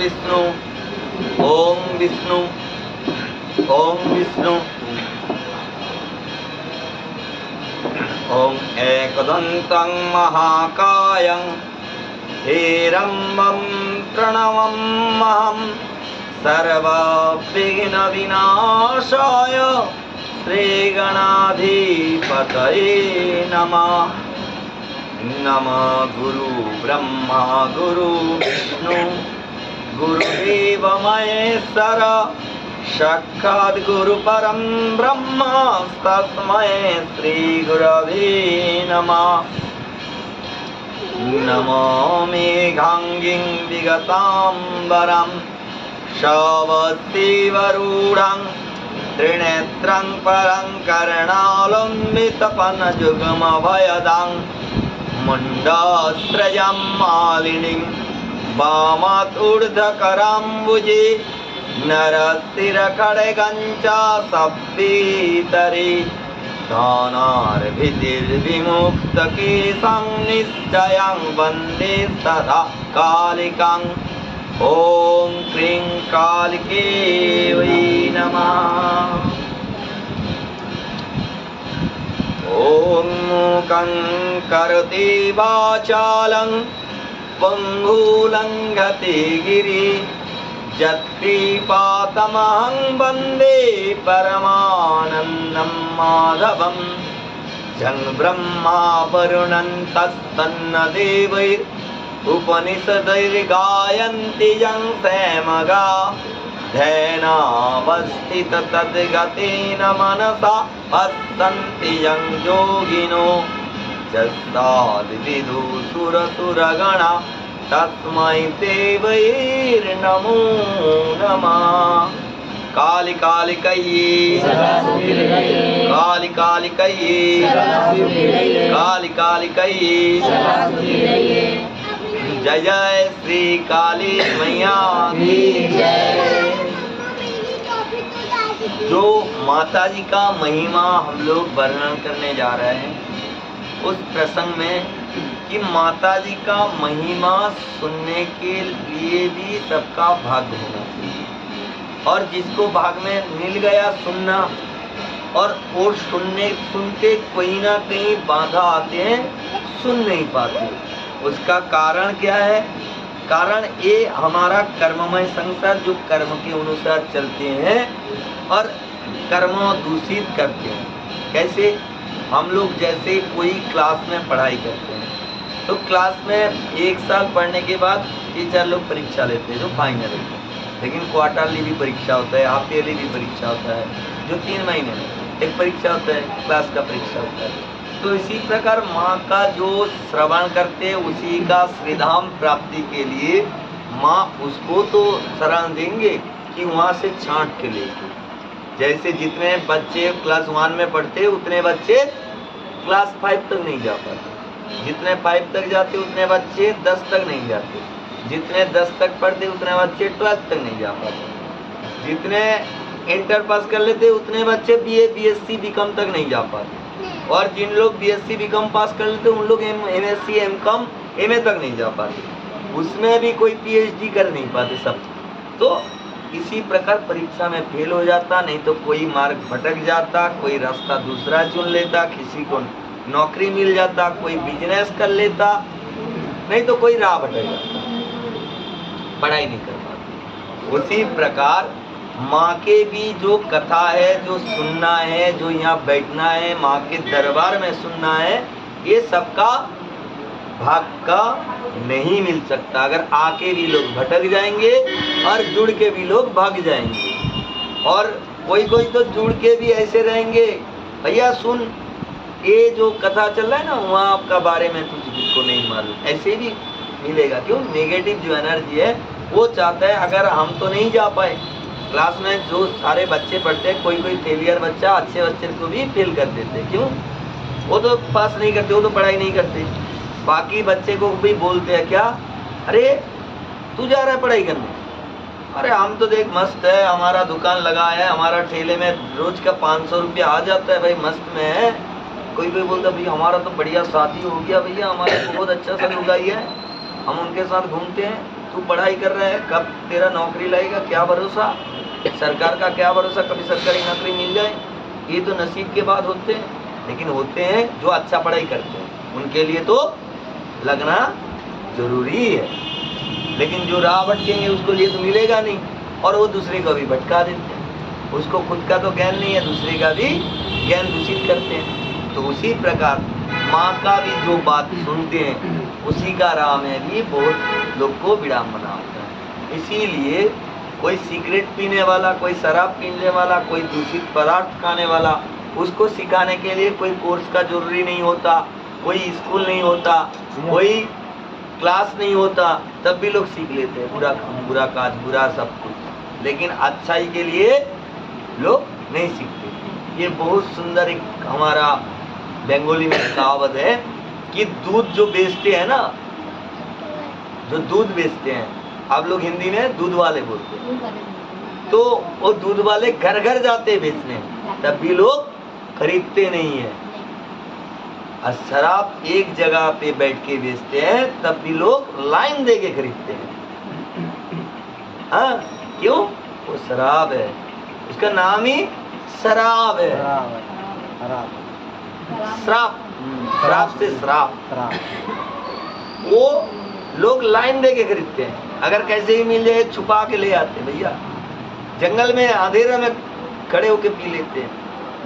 विष्णु ओम विष्णु ओम विष्णु ओम एकदन्तं महाकायं हेरम्बं प्रणवमहं सर्वविघ्नविनाशाय श्रीगणाधिपतये नमः। नमः गुरु ब्रह्मा गुरु विष्णु गुरुदेव महेश्वर साक्षात् गुरु परम ब्रह्म तस्मै श्री गुरवे नमः। नमो मेघांगिं विगतांबरं शवस्तिवरूढं त्रिनेत्रं परं कर्णालम्बितपनजुगमभयदां मुण्डस्त्रजं मालिनीं वामात् ऊर्ध्वकराम्बुजे नरस्थिरखड्गं च सप्ततरी स्थानार्भिर्विमुक्तकेशं निश्चयं वन्दे सदा कालिकां। ॐ क्रीं कालिके वै नमः। ॐ मूकं करोति वाचालं पङ्गुलङ्घते गिरिं यत्कृपातमहं वन्दे परमानन्दं माधवं। यं ब्रह्मा वरुणन्तस्तन्न देवैरुपनिषदैर्गायन्ति यं सेमगा ध्येनावस्थित तद्गतेन मनसा पश्यन्ति यं योगिनो यस्ताद्विदुसुरसुरगणा तस्मै देवैर्नमो नमः। काली काली कहिए काली काली कहिए काली काली कहिए जय जय श्री काली मैया की जय। जो माता जी का महिमा हम लोग वर्णन करने जा रहे हैं उस प्रसंग में कि माता जी का महिमा सुनने के लिए भी सबका भाग्य होना चाहिए और जिसको भाग में मिल गया सुनना और वो सुनते कोई ना कहीं बाधा आते हैं, सुन नहीं पाते। उसका कारण क्या है? कारण ये हमारा कर्ममय संसार जो कर्म के अनुसार चलते हैं और कर्म दूषित करते हैं। कैसे? हम लोग जैसे कोई क्लास में पढ़ाई करते हैं तो क्लास में एक साल पढ़ने के बाद टीचर लोग परीक्षा लेते हैं जो फाइनल होता है, लेकिन क्वार्टरली भी परीक्षा होता है, हाफ ईयरली भी परीक्षा होता है, जो 3 महीने में एक परीक्षा होता है, क्लास का परीक्षा होता है। तो इसी प्रकार माँ का जो श्रवण करते हैं उसी का श्रीधाम प्राप्ति के लिए माँ उसको तो शरण देंगे कि वहाँ से छांट के लेके। जैसे जितने बच्चे क्लास 1 में पढ़ते उतने बच्चे क्लास 5 तक नहीं जा पाते, जितने 5 तक जाते उतने बच्चे 10 तक नहीं जाते, जितने 10 तक पढ़ते उतने बच्चे 12 तक नहीं जा पाते, जितने इंटर पास कर लेते उतने बच्चे बीए बीएससी बीकॉम तक नहीं जा पाते, और जिन लोग बीएससी बीकॉम पास कर लेते उन लोग एमएससी एमकॉम एमए तक नहीं जा पाते, उसमें भी कोई पीएचडी कर नहीं पाते सब। तो इसी प्रकार परीक्षा में फेल हो जाता, नहीं तो कोई मार्ग भटक जाता, कोई रास्ता दूसरा चुन लेता, किसी को नौकरी मिल जाता, कोई बिजनेस कर लेता, नहीं तो कोई राह भटक जाता, पढ़ाई नहीं कर पाता। उसी प्रकार माँ के भी जो कथा है, जो सुनना है, जो यहाँ बैठना है, माँ के दरबार में सुनना है, ये सबका भाग का नहीं मिल सकता। अगर आके भी लोग भटक जाएंगे और जुड़ के भी लोग भाग जाएंगे, और कोई कोई तो जुड़ के भी ऐसे रहेंगे, भैया सुन ये जो कथा चल रहा है ना वहाँ आपका बारे में तुझको नहीं मालूम, ऐसे भी मिलेगा। क्यों? नेगेटिव जो एनर्जी है वो चाहता है अगर हम तो नहीं जा पाए क्लास में, जो सारे बच्चे पढ़ते हैं कोई कोई फेलियर बच्चा अच्छे बच्चे को भी फेल कर देते। क्यों? वो तो पास नहीं करते, वो तो पढ़ाई नहीं करते, बाकी बच्चे को भी बोलते हैं क्या, अरे तू जा रहा है पढ़ाई करने, अरे हम तो देख मस्त है, हमारा दुकान लगा है, हमारा ठेले में रोज का 500 रुपया आ जाता है भाई, मस्त में है। कोई कोई बोलता भाई हमारा तो बढ़िया शादी हो गया भैया, हमारा तो बहुत अच्छा सा लुगाई है, हम उनके साथ घूमते हैं। तू पढ़ाई कर रहा है, कब तेरा नौकरी लगेगा, क्या भरोसा, सरकार का क्या भरोसा, कभी सरकारी नौकरी मिल जाए, ये तो नसीब के बाद होते हैं। लेकिन होते हैं जो अच्छा पढ़ाई करते हैं, उनके लिए तो लगना जरूरी है। लेकिन जो राह भटकेंगे उसको लिए तो मिलेगा नहीं, और वो दूसरे को भी भटका देते हैं। उसको खुद का तो ज्ञान नहीं है, दूसरे का भी ज्ञान दूषित करते हैं। तो उसी प्रकार माँ का भी जो बात सुनते हैं, उसी का राह में भी बहुत लोग को विडम्बना होता है। इसीलिए कोई सिगरेट पीने वाला, कोई शराब पीने वाला, कोई दूषित पदार्थ खाने वाला, उसको सिखाने के लिए कोई कोर्स का जरूरी नहीं होता, कोई स्कूल नहीं होता, कोई क्लास नहीं होता, तब भी लोग सीख लेते हैं बुरा काम, बुरा काज, बुरा सब कुछ। लेकिन अच्छाई के लिए लोग नहीं सीखते। ये बहुत सुंदर एक हमारा बंगाली में कहावत है कि दूध जो बेचते हैं ना, जो दूध बेचते हैं, आप लोग हिंदी में दूध वाले बोलते हैं, तो वो दूध वाले घर घर जाते हैं बेचने, तब भी लोग खरीदते नहीं है। और शराब एक जगह पे बैठ के बेचते हैं, तब भी लोग लाइन दे के खरीदते हैं। हाँ, क्यों? वो शराब है, उसका नाम ही शराब है। श्राप, श्राप से श्राप। वो लोग लाइन दे के खरीदते हैं, अगर कैसे ही मिल जाए छुपा के ले आते हैं। भैया जंगल में अंधेरे में खड़े होके पी लेते हैं,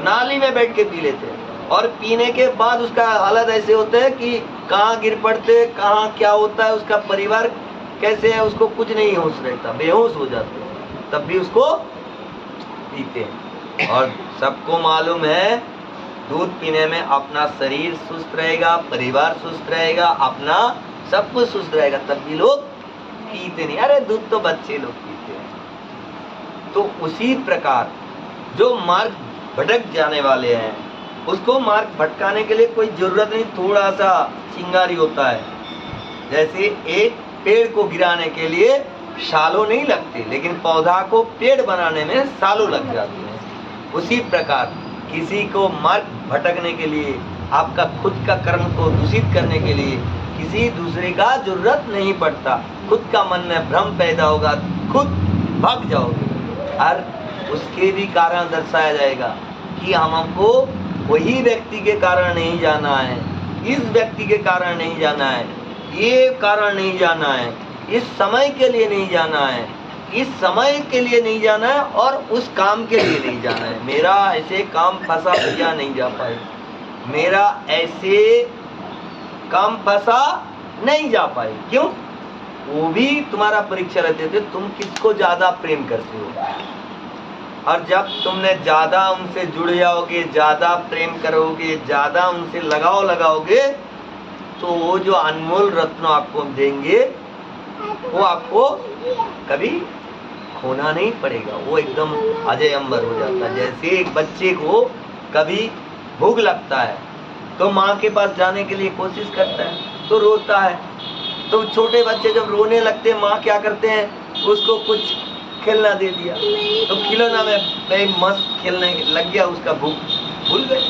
नाली में बैठ के पी लेते हैं, और पीने के बाद उसका हालत ऐसे होता है कि कहाँ गिर पड़ते, कहाँ क्या होता है, उसका परिवार कैसे है, उसको कुछ नहीं होश रहता, बेहोश हो जाते हैं, तब भी उसको पीते हैं। और सबको मालूम है दूध पीने में अपना शरीर सुस्त रहेगा, परिवार सुस्त रहेगा, अपना सब कुछ सुस्त रहेगा, तब भी लोग पीते नहीं। अरे दूध तो बच्चे लोग पीते हैं। तो उसी प्रकार जो मार्ग भटक जाने वाले हैं, उसको मार्ग भटकाने के लिए कोई जरूरत नहीं, थोड़ा सा चिंगारी होता है। जैसे एक पेड़ को गिराने के लिए सालों नहीं लगते, लेकिन पौधा को पेड़ बनाने में सालों लग जाते हैं। उसी प्रकार किसी को मार्ग भटकने के लिए, आपका खुद का कर्म को दूषित करने के लिए किसी दूसरे का जरूरत नहीं पड़ता। खुद का मन में भ्रम पैदा होगा, खुद भाग जाओगे, और उसके भी कारण दर्शाया जाएगा कि हमको वही व्यक्ति के कारण नहीं जाना है, इस व्यक्ति के कारण नहीं जाना है, ये कारण नहीं जाना है, इस समय के लिए नहीं जाना है, इस समय के लिए नहीं जाना है, और उस काम के लिए नहीं जाना है। मेरा ऐसे काम फंसा भैया, नहीं जा पाए, मेरा ऐसे काम फंसा नहीं जा पाए। क्यों? वो भी तुम्हारा परीक्षा लेते थे, तुम किसको ज्यादा प्रेम करते हो। और जब तुमने ज्यादा उनसे जुड़ जाओगे, ज्यादा प्रेम करोगे, ज्यादा उनसे लगाव लगाओगे, तो वो जो अनमोल रत्न आपको देंगे, वो आपको कभी खोना नहीं पड़ेगा, वो एकदम अजय अमर हो जाता है। जैसे एक बच्चे को कभी भूख लगता है तो माँ के पास जाने के लिए कोशिश करता है, तो रोता है। तो छोटे बच्चे जब रोने लगते हैं, माँ क्या करते हैं, उसको कुछ खेलना दे दिया, तो खिलौना में मस्त खेलने लग गया, उसका भूख भूल गए।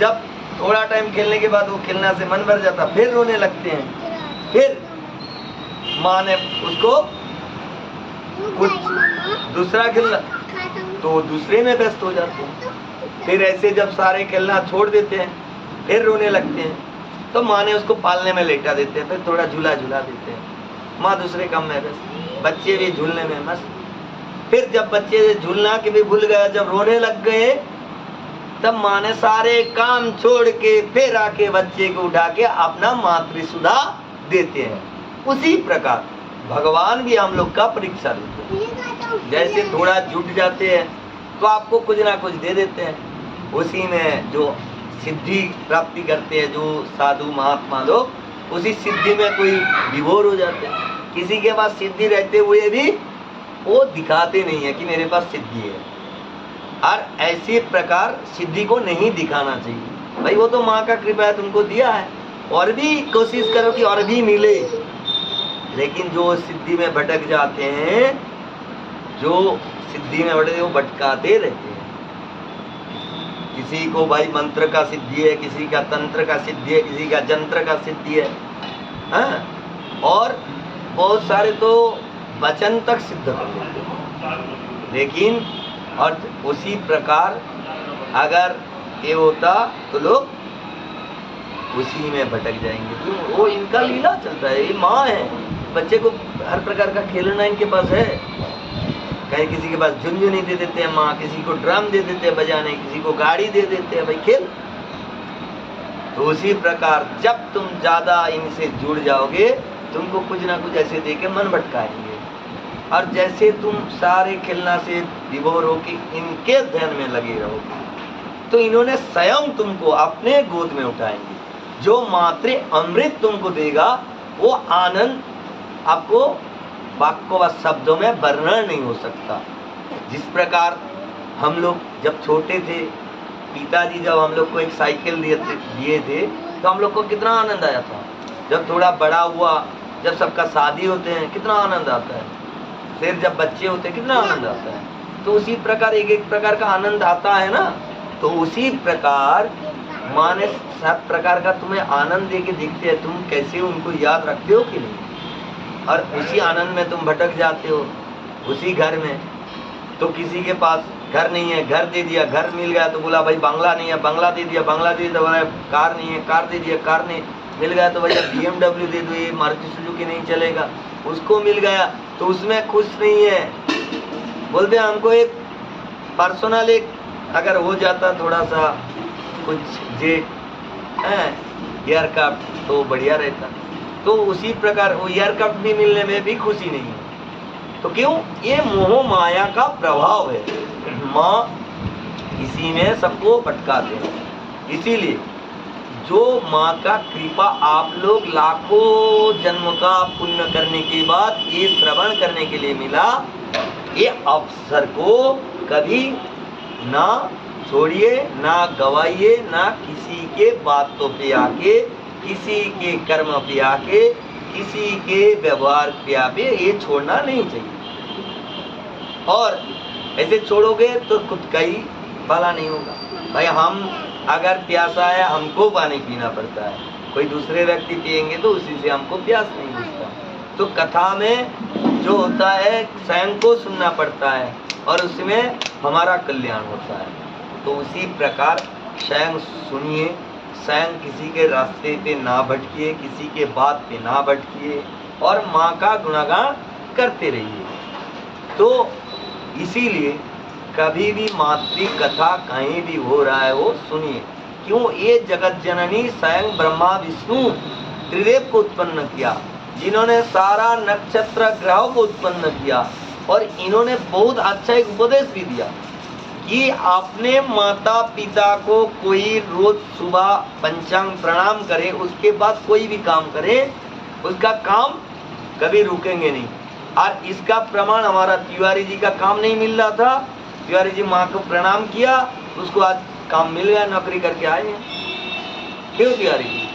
जब थोड़ा टाइम खेलने के बाद वो खेलना से मन भर जाता, फिर रोने लगते हैं, फिर माँ ने उसको कुछ दूसरा खेलना, तो दूसरे में व्यस्त हो जाते हैं। फिर ऐसे जब सारे खेलना छोड़ देते हैं, फिर रोने लगते हैं, तो माँ ने उसको पालने में लेटा देते हैं, फिर थोड़ा झूला झूला देते हैं, माँ दूसरे काम में व्यस्त, बच्चे भी झूलने में मस्त। फिर जब बच्चे झूलना के भी भूल गए, जब रोने लग गए, तब माँ ने सारे काम छोड़ के फिर आके बच्चे को उठा के अपना मातृ सुधा देते हैं। उसी प्रकार भगवान भी हम लोग का परीक्षा लेते हैं। जैसे थोड़ा जुट जाते हैं तो आपको कुछ ना कुछ दे देते हैं, उसी में जो सिद्धि प्राप्ति करते हैं जो साधु महात्मा लोग, उसी सिद्धि में कोई विभोर हो जाते हैं। किसी के पास सिद्धि रहते हुए भी वो दिखाते नहीं है कि मेरे पास सिद्धि है, और ऐसे प्रकार सिद्धि को नहीं दिखाना चाहिए। भाई वो तो माँ का कृपा है, तुमको दिया है, और भी कोशिश करो कि और भी मिले। लेकिन जो सिद्धि में भटक जाते हैं, जो सिद्धि में भटके वो भटकाते रहते हैं। किसी को भाई मंत्र का सिद्धि है, किसी का तंत्र का सिद्धि है, किसी का जंत्र का सिद्धि है, हाँ? और बहुत सारे तो वचन तक सिद्ध कर लेते हैं, लेकिन और उसी प्रकार अगर ये होता तो लोग उसी में भटक जाएंगे। क्यों? वो इनका लीला चलता है, ये माँ है, बच्चे को हर प्रकार का खेलना इनके पास है। कहीं किसी के पास झुनझुनी दे देते हैं माँ, किसी को ड्रम दे देते हैं बजाने, किसी को गाड़ी दे देते हैं, भाई खेल। तो उसी प्रकार जब तुम ज्यादा इनसे जुड़ जाओगे, तुमको कुछ ना कुछ ऐसे देके मन भटकाएंगे, और जैसे तुम सारे खेलना से विभोर होके इनके ध्यान में लगे रहोगे, तो इन्होंने स्वयं तुमको अपने गोद में उठाएंगे। जो मातृ अमृत तुमको देगा, वो आनंद आपको वाक्यों व शब्दों में वर्णन नहीं हो सकता। जिस प्रकार हम लोग जब छोटे थे, पिताजी जब हम लोग को एक साइकिल दिए थे, तो हम लोग को कितना आनंद आया था। जब थोड़ा बड़ा हुआ, जब सबका शादी होते हैं, कितना आनंद आता है। फिर जब बच्चे होते हैं, कितना आनंद आता है। तो उसी प्रकार एक एक प्रकार का आनंद आता है ना। तो उसी प्रकार माँ ने सब प्रकार का तुम्हें आनंद दे के देखते हैं, तुम कैसे उनको याद रखते हो कि नहीं, और उसी आनंद में तुम भटक जाते हो। उसी घर में तो किसी के पास घर नहीं है, घर दे दिया, घर मिल गया तो बोला भाई बंगला नहीं है, बंगला दे दिया, बंगला दे दिया तो बोला कार नहीं है, कार दे दिया, कार नहीं मिल गया तो भैया BMW दे दो, ये मारुति सुजुकी नहीं चलेगा। उसको मिल गया तो उसमें खुश नहीं है, बोलते हमको एक पर्सनल एक अगर हो जाता थोड़ा सा कुछ जेट एयरक्राफ्ट तो बढ़िया रहता। तो उसी प्रकार वो एयरक्राफ्ट भी मिलने में भी खुशी नहीं है। तो क्यों? ये मोह माया का प्रभाव है। माँ इसी में सबको भटकाते हैं। इसीलिए जो माँ का कृपा आप लोग लाखों जन्म का पुण्य करने के बाद ये श्रवण करने के लिए मिला, ये अवसर को कभी ना छोड़िए, ना गवाइए, ना किसी के बातों पे आके, किसी के कर्म पे आके, किसी के व्यवहार पे आके ये छोड़ना नहीं चाहिए। और ऐसे छोड़ोगे तो खुद का ही भला नहीं होगा। भाई हम अगर प्यासा है, हमको पानी पीना पड़ता है, कोई दूसरे व्यक्ति पिएंगे तो उसी से हमको प्यास नहीं बुझता। तो कथा में जो होता है स्वयं को सुनना पड़ता है और उसमें हमारा कल्याण होता है। तो उसी प्रकार स्वयं सुनिए, स्वयं किसी के रास्ते पे ना भटकिए, किसी के बात पे ना भटकिए, और माँ का गुणगान करते रहिए। तो इसीलिए कभी भी मातृ कथा कहीं भी हो रहा है वो सुनिए। क्यों? ये जगत जननी स्वयं ब्रह्मा विष्णु त्रिदेव को उत्पन्न किया, जिन्होंने सारा नक्षत्र ग्रहों को उत्पन्न किया, और इन्होंने बहुत अच्छा एक उपदेश भी दिया कि अपने माता पिता को कोई रोज सुबह पंचांग प्रणाम करे, उसके बाद कोई भी काम करे, उसका काम कभी रुकेंगे नहीं। और इसका प्रमाण हमारा तिवारी जी का काम नहीं मिल रहा था, तिवारी जी माँ को प्रणाम किया, उसको आज काम मिल गया, नौकरी करके आए हैं। क्यों तिवारी जी?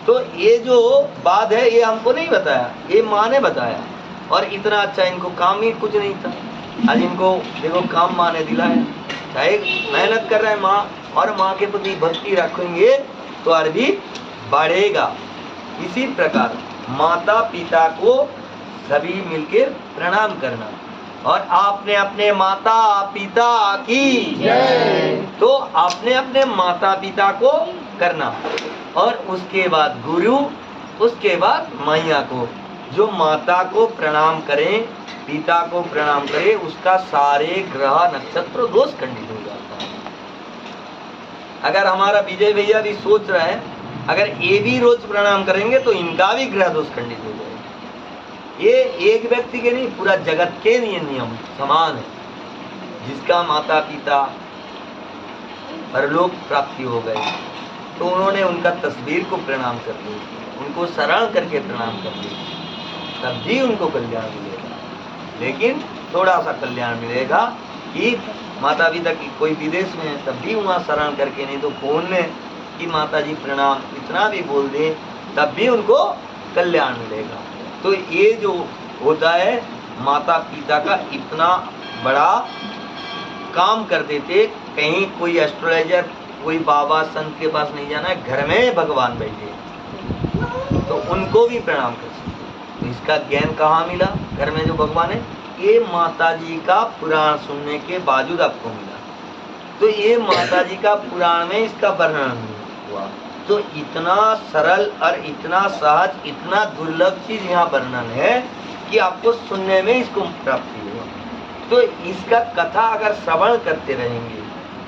तो ये जो बात है ये हमको नहीं बताया, ये माँ ने बताया, और इतना अच्छा इनको काम ही कुछ नहीं था, आज इनको देखो काम माँ ने दिलाया। चाहे मेहनत कर रहे हैं माँ, और माँ के प्रति भक्ति रखेंगे तो और भी बढ़ेगा। इसी प्रकार माता पिता को सभी मिलकर प्रणाम करना, और आपने अपने माता पिता की जय, तो आपने अपने माता पिता को करना, और उसके बाद गुरु, उसके बाद मैया को। जो माता को प्रणाम करें, पिता को प्रणाम करे, उसका सारे ग्रह नक्षत्र दोष खंडित हो जाता है। अगर हमारा विजय भैया भी सोच रहा है, अगर ये भी रोज प्रणाम करेंगे तो इनका भी ग्रह दोष खंडित हो जाएगा। ये एक व्यक्ति के नहीं, पूरा जगत के लिए नियम समान है। जिसका माता पिता परलोक प्राप्ति हो गए, तो उन्होंने उनका तस्वीर को प्रणाम कर लिया, उनको शरण करके प्रणाम कर लिया, तब भी उनको कल्याण मिलेगा। लेकिन थोड़ा सा कल्याण मिलेगा कि माता पिता की कोई विदेश में है, तब भी वहाँ शरण करके, नहीं तो फोन में कि माता जी प्रणाम इतना भी बोल दे, तब भी उनको कल्याण मिलेगा। तो ये जो होता है, माता पिता का इतना बड़ा काम कर देते, कहीं कोई एस्ट्रोलॉजर, कोई बाबा संत के पास नहीं जाना है, घर में भगवान बैठे, तो उनको भी प्रणाम कर सकते। तो इसका ज्ञान कहाँ मिला? घर में जो भगवान है, ये माता जी का पुराण सुनने के बावजूद आपको मिला। तो ये माता जी का पुराण में इसका वर्णन हुआ। तो इतना सरल और इतना सहज, इतना दुर्लभ चीज यहाँ वर्णन है कि आपको सुनने में इसको प्राप्ति हो। तो इसका कथा अगर श्रवण करते रहेंगे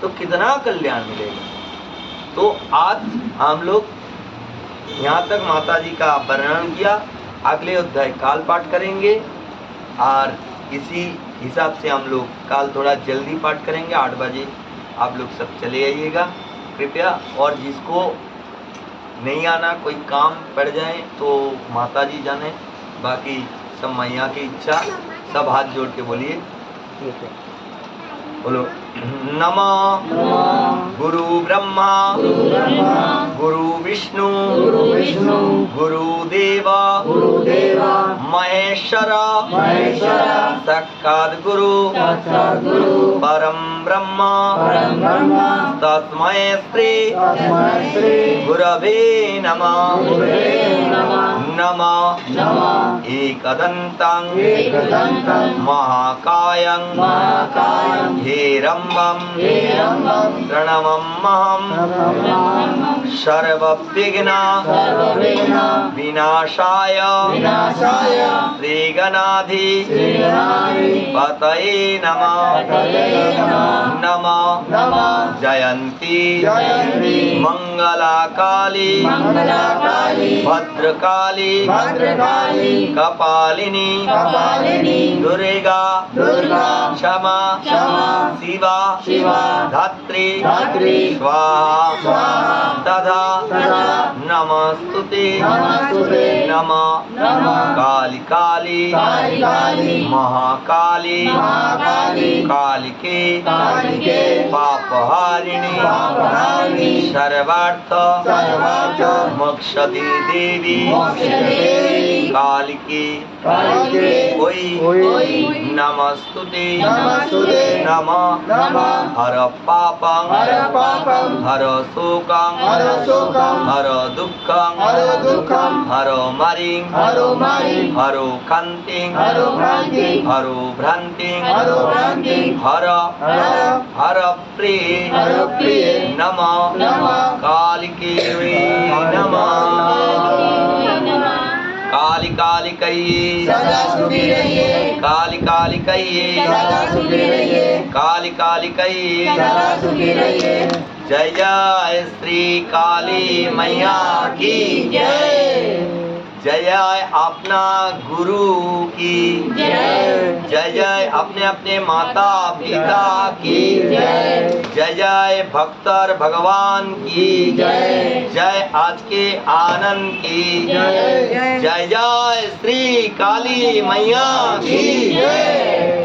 तो कितना कल्याण मिलेगा। तो आज हम लोग यहाँ तक माता जी का वर्णन किया। अगले अध्याय काल पाठ करेंगे और इसी हिसाब से हम लोग काल थोड़ा जल्दी पाठ करेंगे। 8 बजे आप लोग सब चले आइएगा कृपया। और जिसको नहीं आना, कोई काम पड़ जाए तो माता जी जाने, बाकी सब मैया की इच्छा। सब हाथ जोड़ के बोलिए, बोलो नमः गुरु ब्रह्मा गुरु विष्णु गुरुदेवा महेश्वर साक्षात् गुरु परम ब्रह्म तस्मै श्री गुरवे नमः। नमः एकदन्तं महाकायं हेरम्बं प्रणममहं सर्वविघ्न विनाशाय श्रीगणाधिपतये नमः। नमः जयन्ती मंगलाकाली भद्रकाली कपालिनी दुर्गा क्षमा शिवा धात्री स्वाहा तथा नमस्तुते नमः काली महाकाली कालिके पापहारिणी सर्वार्थ मोक्षदी देवी कालिके ओई नमस्तुते नमः हर पापं हर शोकं हर दुःखं हर मरिं हरो कान्तिं हरो भ्रान्तिं हर प्रिय नमः कालिके नमः। काली काली कहिए काली काली कहिए काली काली कहिए जय जय श्री काली मैया की जय। जय जय अपना गुरु की जय। जय जय अपने अपने माता पिता की जय। जय जय भक्तर भगवान की जय। जय आज के आनंद की जय। जय जय श्री काली मैया की जय।